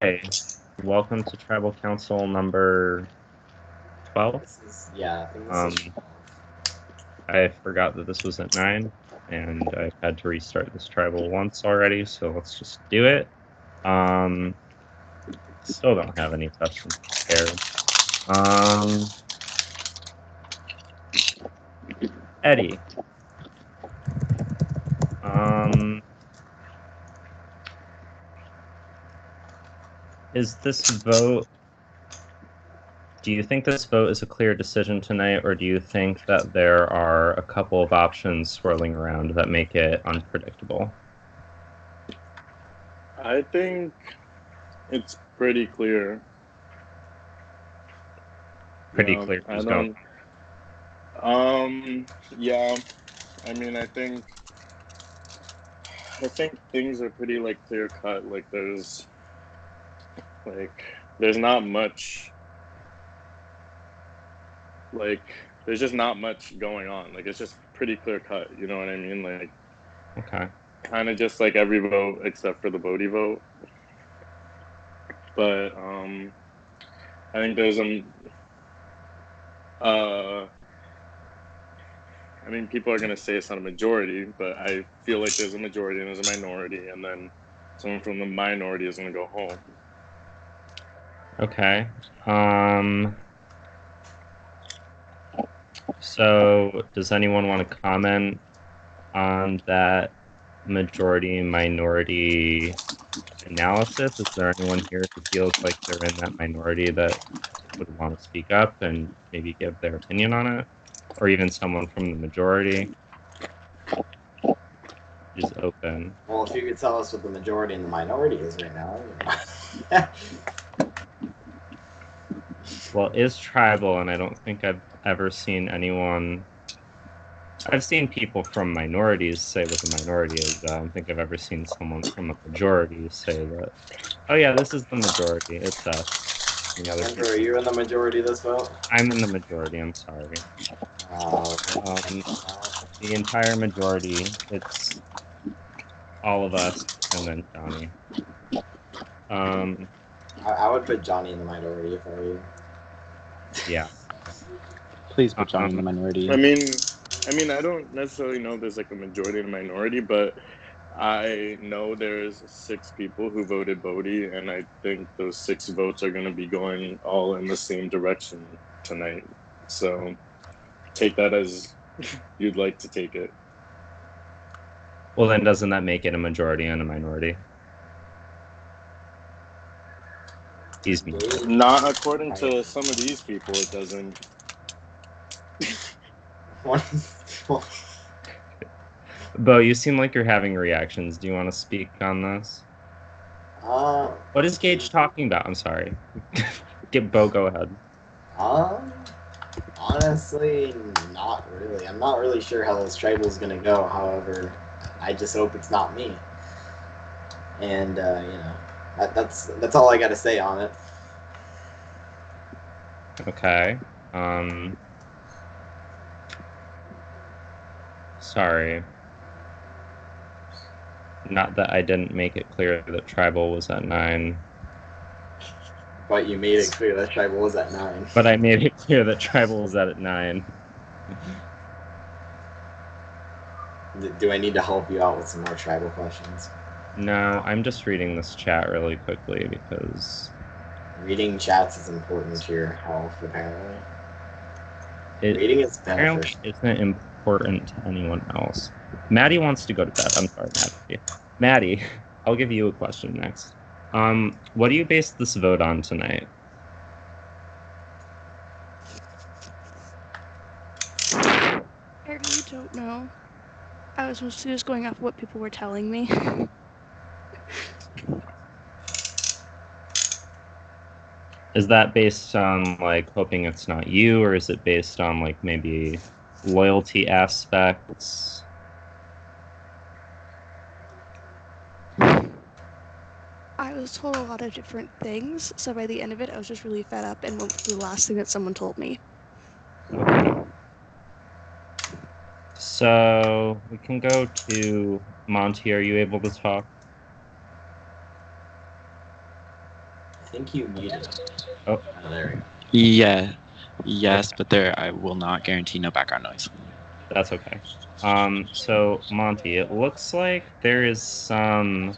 Okay, welcome to Tribal Council number 12. I think this is. I forgot that this was at 9, and I've had to restart this tribal once already, so let's just do it. Still don't have any questions prepared. Eddie. Is this vote... Do you think this vote is a clear decision tonight, or do you think that there are a couple of options swirling around that make it unpredictable? I think it's pretty clear. Pretty clear who's going. Yeah. I mean, I think things are pretty clear cut. There's not much. There's just not much going on. It's just pretty clear cut. You know what I mean? Okay. Kind of just like every vote except for the Bodhi vote. But I think there's I mean, people are going to say it's not a majority, but I feel like there's a majority and there's a minority, and then someone from the minority is going to go home. Okay. So does anyone want to comment on that majority-minority analysis? Is there anyone here who feels like they're in that minority that would want to speak up and maybe give their opinion on it? Or even someone from the majority? Is open. Well, if you could tell us what the majority and the minority is right now. Well, it's tribal, and I don't think I've ever seen anyone... I've seen people from minorities say what the minority is. I don't think I've ever seen someone from a majority say that, oh yeah, this is the majority, it's us. Andrew, are you in the majority this vote? I'm in the majority, I'm sorry. The entire majority, it's all of us, and then Johnny. I would put Johnny in the minority if I were you. Yeah. Please put Johnny in the minority. I mean, I don't necessarily know there's a majority and a minority, but I know there's 6 people who voted Bodhi, and I think those 6 votes are going to be going all in the same direction tonight. So take that as you'd like to take it. Well, then doesn't that make it a majority and a minority? Excuse me. Not according to some of these people, it doesn't. Bo, you seem like you're having reactions. Do you want to speak on this? What is Gage talking about? I'm sorry. Bo, go ahead. Honestly, not really. I'm not really sure how this tribal is going to go. However, I just hope it's not me. And, that's all I got to say on it. Okay. Sorry. Not that I didn't make it clear that tribal was at 9. But you made it clear that tribal was at 9. But I made it clear that tribal was at 9. Do I need to help you out with some more tribal questions? No, I'm just reading this chat really quickly because... Reading chats is important to your health, apparently. Reading is beneficial. Isn't important to anyone else. Maddie wants to go to bed. I'm sorry, Maddie. Maddie, I'll give you a question next. What do you base this vote on tonight? I really don't know. I was mostly just going off what people were telling me. Is that based on, hoping it's not you, or is it based on, maybe loyalty aspects? I was told a lot of different things, so by the end of it, I was just really fed up and went for the last thing that someone told me. Okay. So, we can go to Monty. Are you able to talk? think you muted him. Oh. There we go. Yeah. Yes, but I will not guarantee no background noise. That's okay. So Monty, it looks like there is some,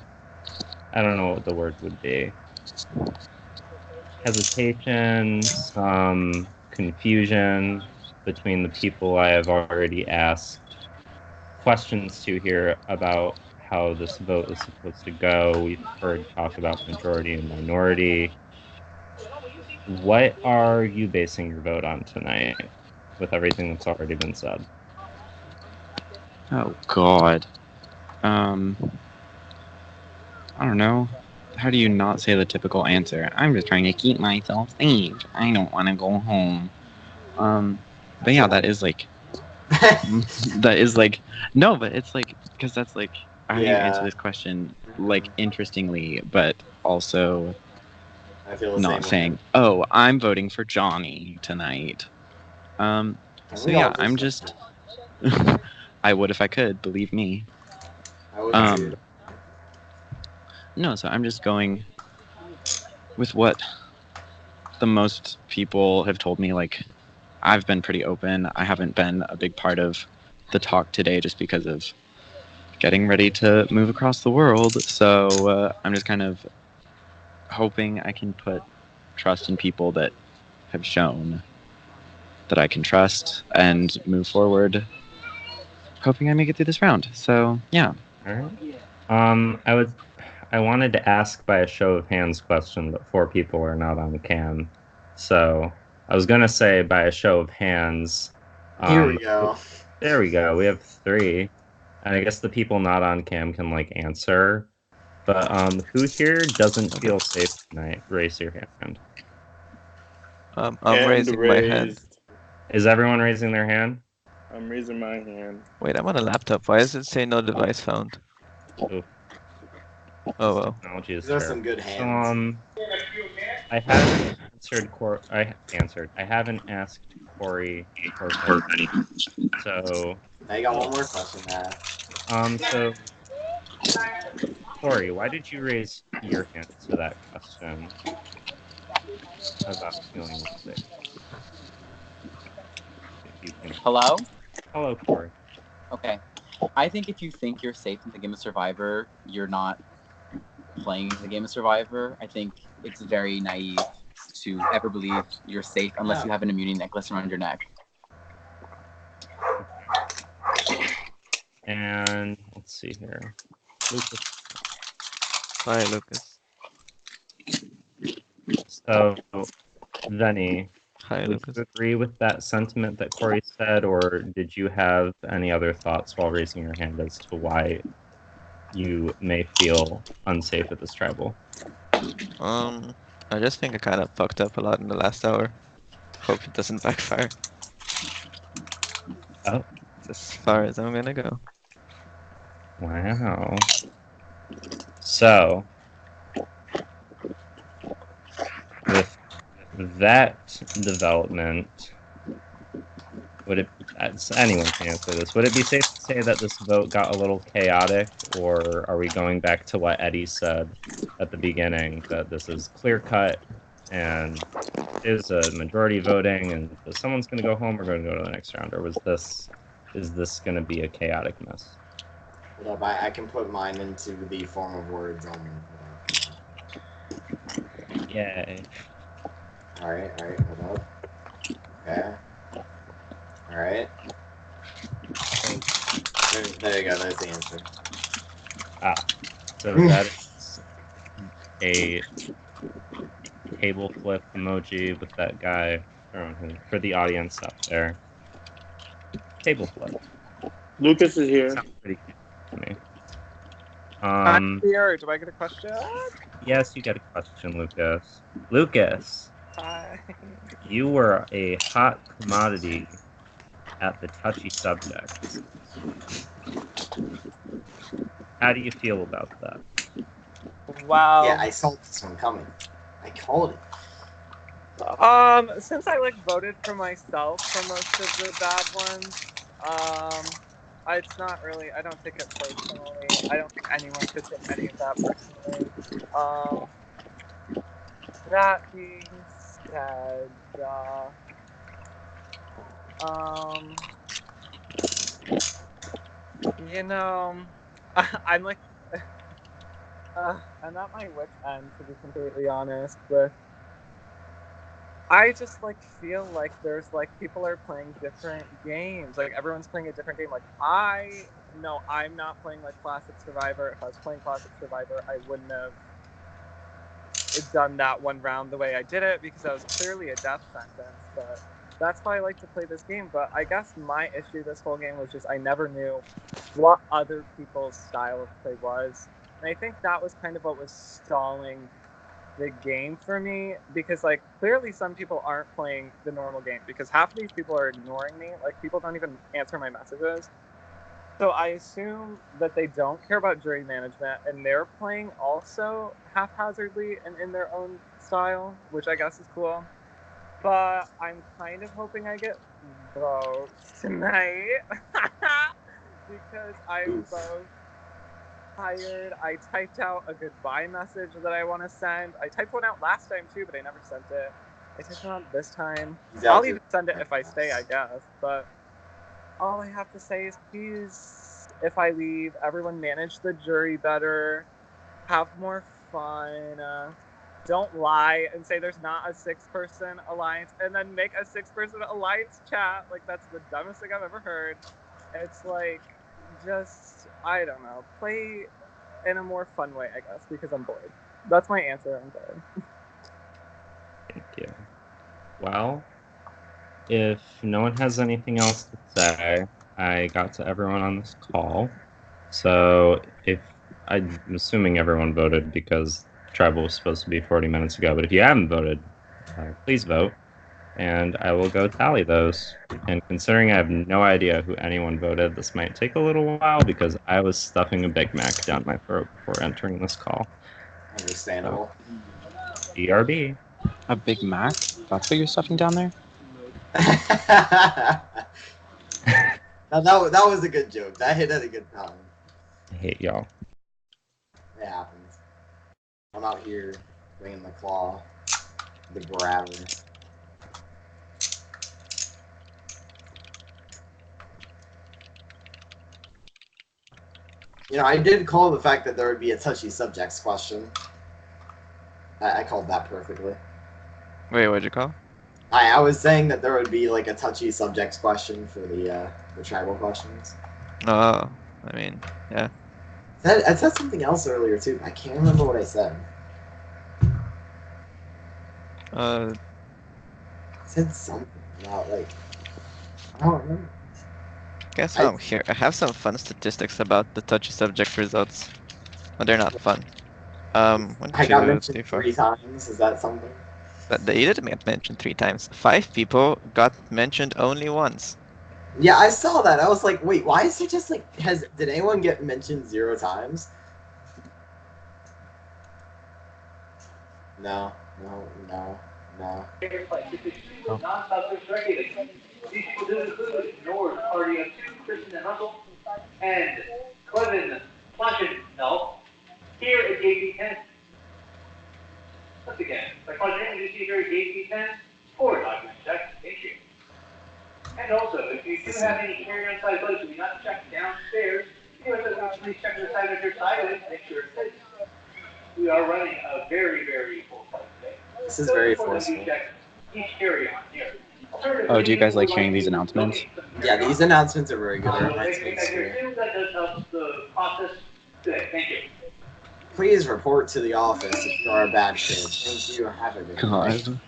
I don't know what the word would be. Hesitation, some confusion between the people I have already asked questions to here about how this vote is supposed to go. We've heard talk about majority and minority. What are you basing your vote on tonight with everything that's already been said? Oh God. I don't know. How do you not say the typical answer? I'm just trying to keep myself safe. I don't want to go home. But yeah, that is like no, but it's like because that's like how do you answer Yeah. this question like interestingly, but also I feel the not same saying, way. "Oh, I'm voting for Johnny tonight." Can So we all yeah, I'm say just. that? I would if I could, believe me. I would too. No, so I'm just going with what the most people have told me. Like, I've been pretty open. I haven't been a big part of the talk today just because of getting ready to move across the world. So I'm just kind of hoping I can put trust in people that have shown that I can trust and move forward. Hoping I make it through this round. So yeah. All right. I wanted to ask by a show of hands question, but 4 people are not on cam. So I was gonna say by a show of hands. Here we go. There we go. We have 3. And I guess the people not on cam can like answer. But who here doesn't feel safe tonight? Raise your hand. I'm Hand raising my hand. raised. Is everyone raising their hand? I'm raising my hand. Wait, I'm on a laptop. Why does it say no device found? Oof. Oh well. Technology is These are terrible. some good So, hands. I haven't I haven't asked Corey or Penny. So, Now you got one more question to ask. so Corey, why did you raise your hand to that question about feeling unsafe? If you can. Hello? Hello, Corey. Okay. I think if you think you're safe in the game of Survivor, you're not playing the game of Survivor. I think it's very naive to ever believe you're safe unless you have an immunity necklace around your neck. And let's see here. Lucas. Hi, Lucas. So, Venny, Hi, would Lucas. you agree with that sentiment that Corey said, or did you have any other thoughts while raising your hand as to why you may feel unsafe at this tribal? I just think I kind of fucked up a lot in the last hour. Hope it doesn't backfire. Oh, As far as I'm gonna go. wow. So, with that development, anyone can answer this. Would it be safe to say that this vote got a little chaotic, or are we going back to what Eddie said at the beginning, that this is clear cut and is a majority voting, and if someone's going to go home, we're going to go to the next round, or is this going to be a chaotic mess? Hold up, I can put mine into the form of words only. Yay. Alright, hold up. Okay. Alright. There you go, there's the answer. So that is a table flip emoji with that guy for the audience up there. Table flip. Lucas is here. Sounds pretty cute to me. I'm here. Do I get a question? Yes, you get a question, Lucas. Lucas, Hi. you were a hot commodity at the touchy subject. How do you feel about that? Wow. Yeah, I saw this one coming. I called it. Since I voted for myself for most of the bad ones, it's not really. I don't take it personally. I don't think anyone should take any of that personally. that being said, you know, I'm like, I'm at my wit's end to be completely honest with. I just like feel like there's like people are playing different games. Like everyone's playing a different game. Like I'm not playing like Classic Survivor. If I was playing Classic Survivor, I wouldn't have done that one round the way I did it because that was clearly a death sentence. But that's why I like to play this game. But I guess my issue this whole game was just I never knew what other people's style of play was. And I think that was kind of what was stalling the game for me, because like clearly some people aren't playing the normal game because half of these people are ignoring me. Like people don't even answer my messages. So I assume that they don't care about jury management and they're playing also haphazardly and in their own style, which I guess is cool. But I'm kind of hoping I get votes tonight because I'm both tired. I typed out a goodbye message that I want to send. I typed one out last time too, but I never sent it. I typed it out this time. I'll even send it if I stay, I guess. But all I have to say is please, if I leave, everyone manage the jury better. Have more fun. Don't lie and say there's not a 6-person alliance and then make a 6-person alliance chat. Like, that's the dumbest thing I've ever heard. It's like, just, I don't know, play in a more fun way, I guess, because I'm bored. That's my answer. I'm sorry. Thank you. Well, if no one has anything else to say, I got to everyone on this call. So I'm assuming everyone voted because tribal was supposed to be 40 minutes ago, but if you haven't voted, please vote, and I will go tally those. And considering I have no idea who anyone voted, this might take a little while because I was stuffing a Big Mac down my throat before entering this call. Understandable. BRB. A Big Mac? That's what you're stuffing down there? Now, that was a good joke. That hit at a good time. I hate y'all. It happens. I'm out here bringing the claw, the grabber. You know, I did call the fact that there would be a touchy subjects question. I called that perfectly. Wait, what'd you call? I was saying that there would be like a touchy subjects question for the tribal questions. Oh, I mean, yeah. I said something else earlier too. I can't remember what I said. I said something about like I don't remember. Guess I'm here. I have some fun statistics about the touchy subject results. But they're not fun. 1, I got 2, mentioned 3, 4. 3 times. Is that something? But you didn't get mentioned 3 times. 5 people got mentioned only once. Yeah, I saw that. I was like, wait, why is it just like did anyone get mentioned 0 times? No. These people do include Nord, party of 2, Kristen and Russell, and Clevin Planchenfeld here at Gate B10. Once again, by pleasure you see here at Gate B10 for document check issue. And also, if you do have any carry-on side loads that we not checked downstairs, you know, please check the side of your sideways, make sure it's safe. We are running a very, very full site today. This is very forceful. Each carry-on here. Oh, do you guys like hearing these announcements? Yeah, these announcements are very good. They're nice That does help the process. Good, thank you. Please report to the office if you are a bad kid. Thank you. Have a good night. God.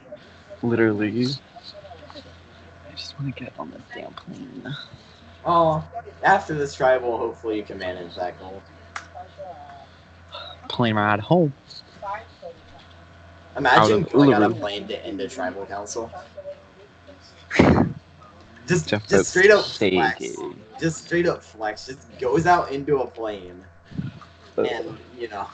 Literally. I just want to get on this damn plane. Oh, after this tribal, hopefully you can manage that goal. Plane ride home. Imagine of going on a Uluru. plane to end a tribal council. Just Just straight up take flex. it. Just straight up flex. Just goes out into a plane. And, you know,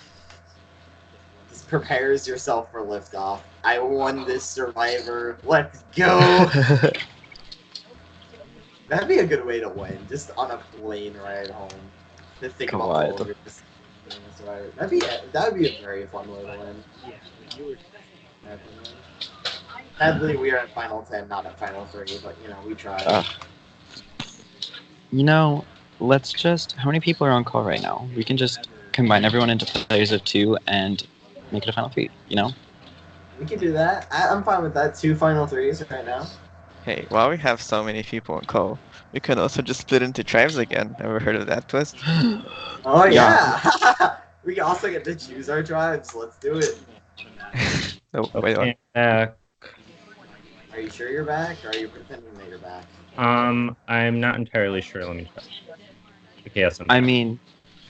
just prepares yourself for liftoff. I won this Survivor. Let's go! That'd be a good way to win. Just on a plane ride home. To think about all of your Survivor. That would be a very fun way to win. Sadly, we are at Final 10, not at Final 3, but you know, we tried. You know, let's just. How many people are on call right now? We can just combine everyone into players of 2 and make it a final 3. You know? We can do that. I'm fine with that. 2 Final 3s right now. Hey, while we have so many people on call, we could also just split into tribes again. Ever heard of that twist? Oh, yeah! We also get to choose our tribes. Let's do it. No, wait, what? Okay, Are you sure you're back, or are you pretending that you're back? I'm not entirely sure. Let me check. Okay, yes, I'm I back. mean,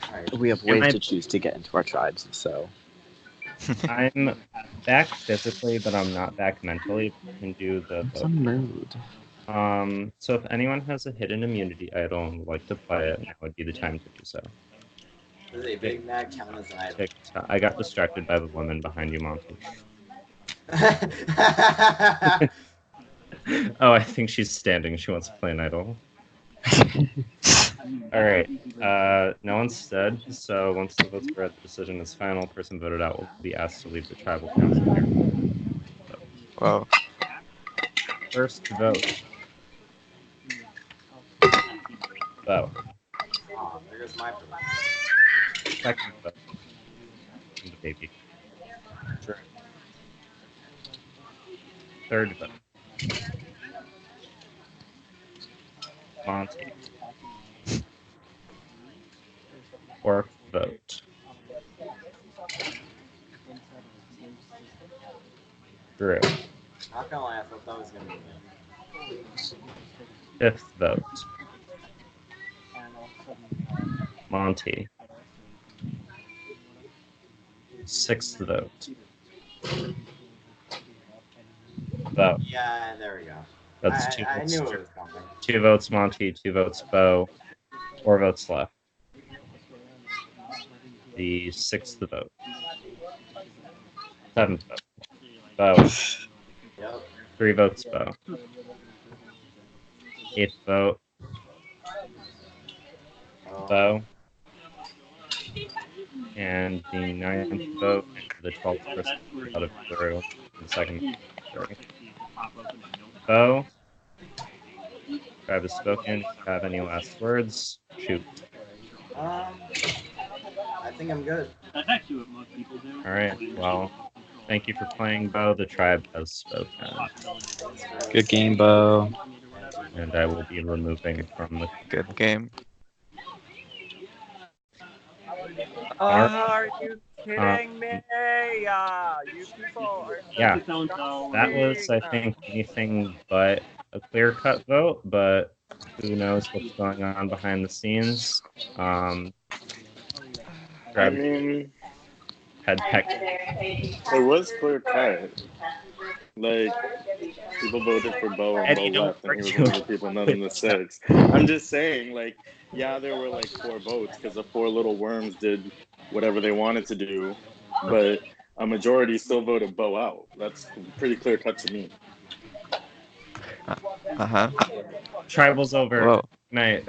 Alright. we have Am ways I- to choose to get into our tribes, so. I'm back physically, but I'm not back mentally. I can do the I'm some mood. So if anyone has a hidden immunity idol and would like to play it, now would be the time to do so. Does a Big Mac count as an item? TikTok. I got distracted by the woman behind you, Monty. Oh, I think she's standing. She wants to play an idol. All right. No one's dead. So once the votes are read, the decision is final. Person voted out will be asked to leave the tribal council. Whoa. First vote. Vote. Aw, there goes my vote. Second vote. The baby. Third vote. Monty. Fourth vote. Drew. Not gonna lie, I thought that was gonna be me. Fifth vote. Monty. Sixth vote. Vote. Yeah, there we go. That's two I votes. knew it was coming. 2 votes Monty, 2 votes Bo, 4 votes left. The sixth vote. Seventh vote. Bo. Yep. 3 votes Bo. Eighth vote. Oh. Bo. And the ninth vote, and the 12th person out of Uluru. The second. Sorry. Bo. Tribe has spoken. If you have any last words, shoot. I think I'm good. All right. Well, thank you for playing, Bo. The tribe has spoken. Good game, Bo. And I will be removing from the. Good game. Are you kidding me? You people are so Yeah, disgusting. that was, I think, anything but a clear-cut vote, but who knows what's going on behind the scenes. I Grab mean, head peck. it was clear cut. Like, people voted for Bo and Eddie, Bo don't left, and he was argue. one of the people not in the 6. I'm just saying, like, yeah, there were like 4 votes because the 4 little worms did whatever they wanted to do, but a majority still voted Bo out. That's pretty clear cut to me. Uh-huh. Tribal's over. Whoa. Night.